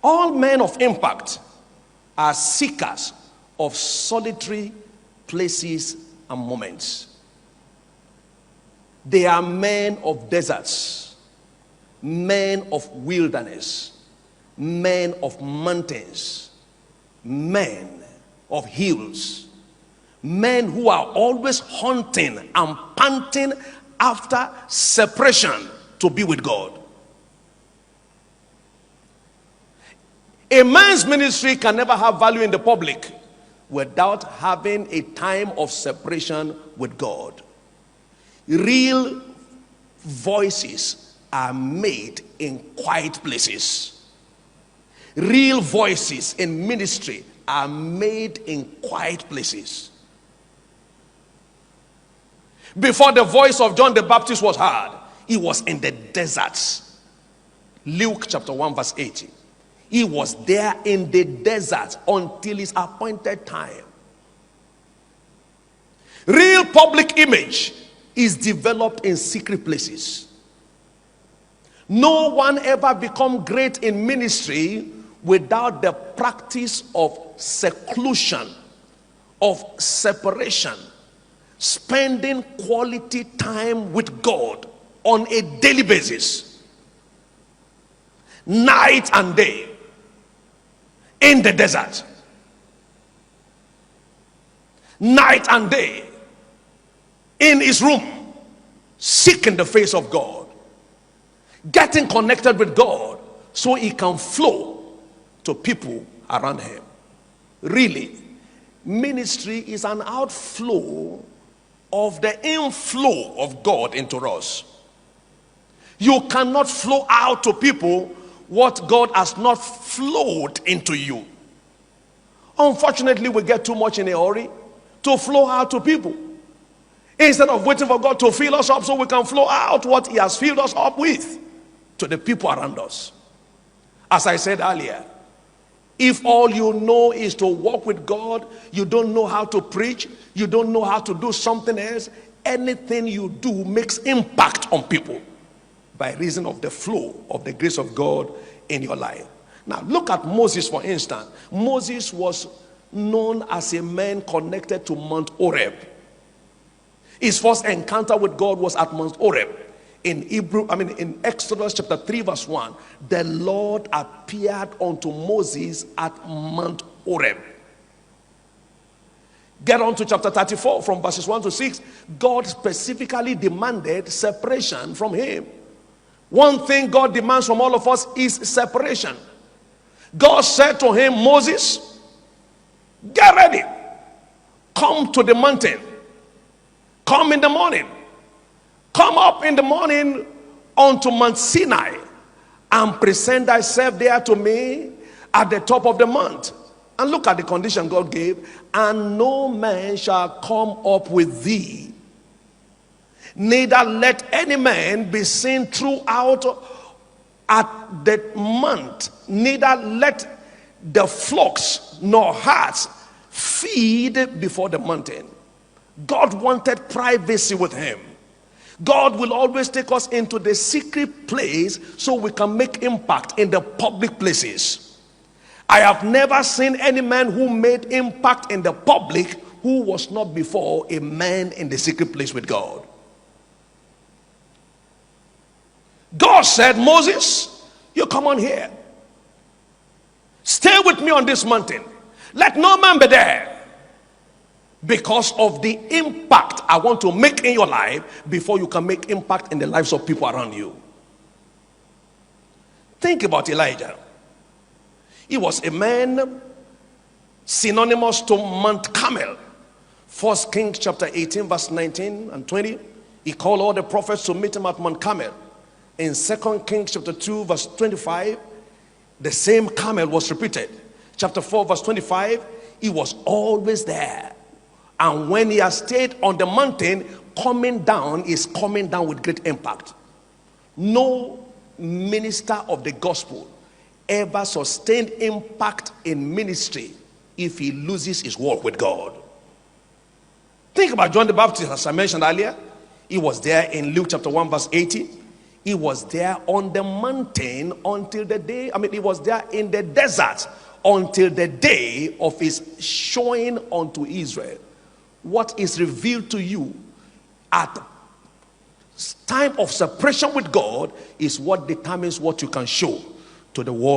All men of impact are seekers of solitary places and moments. They are men of deserts, men of wilderness, men of mountains, men of hills, men who are always hunting and panting after separation to be with God. A man's ministry can never have value in the public without having a time of separation with God. Real voices are made in quiet places. Real voices in ministry are made in quiet places. Before the voice of John the Baptist was heard, he was in the deserts. Luke chapter 1 verse 80. He was there in the desert until his appointed time. Real public image is developed in secret places. No one ever become great in ministry without the practice of seclusion, of separation, spending quality time with God on a daily basis, night and day, in the desert, night and day, in his room, seeking the face of God, getting connected with God so he can flow to people around him. Really, ministry is an outflow of the inflow of God into us. You cannot flow out to people what God has not flowed into you. Unfortunately, we get too much in a hurry to flow out to people, instead of waiting for God to fill us up so we can flow out what he has filled us up with to the people around us. As I said earlier, if all you know is to walk with God, you don't know how to preach, you don't know how to do something else, anything you do makes impact on people by reason of the flow of the grace of God in your life. Now look at Moses, for instance. Moses was known as a man connected to Mount Horeb. His first encounter with God was at Mount Horeb. In Exodus chapter 3 verse 1, the Lord appeared unto Moses at Mount Horeb. Get on to chapter 34 from verses 1 to 6. God specifically demanded separation from him. One thing God demands from all of us is separation. God said to him, Moses, get ready. Come to the mountain. Come in the morning. Come up in the morning unto Mount Sinai and present thyself there to me at the top of the mount. And look at the condition God gave. And no man shall come up with thee, neither let any man be seen throughout at the mount, neither let the flocks nor herds feed before the mountain. God wanted privacy with him. God will always take us into the secret place so we can make impact in the public places. I have never seen any man who made impact in the public who was not before a man in the secret place with God. God said, Moses, you come on here. Stay with me on this mountain. Let no man be there. Because of the impact I want to make in your life before you can make impact in the lives of people around you. Think about Elijah. He was a man synonymous to Mount Carmel. 1 Kings chapter 18 verse 19 and 20. He called all the prophets to meet him at Mount Carmel. In 2 Kings chapter 2 verse 25, the same Carmel was repeated. Chapter 4 verse 25, he was always there. And when he has stayed on the mountain, coming down is coming down with great impact. No minister of the gospel ever sustained impact in ministry if he loses his walk with God. Think about John the Baptist, as I mentioned earlier. He was there in Luke chapter 1 verse 80. He was there on the mountain until the day, he was there in the desert until the day of his showing unto Israel. What is revealed to you at time of separation with God is what determines what you can show to the world.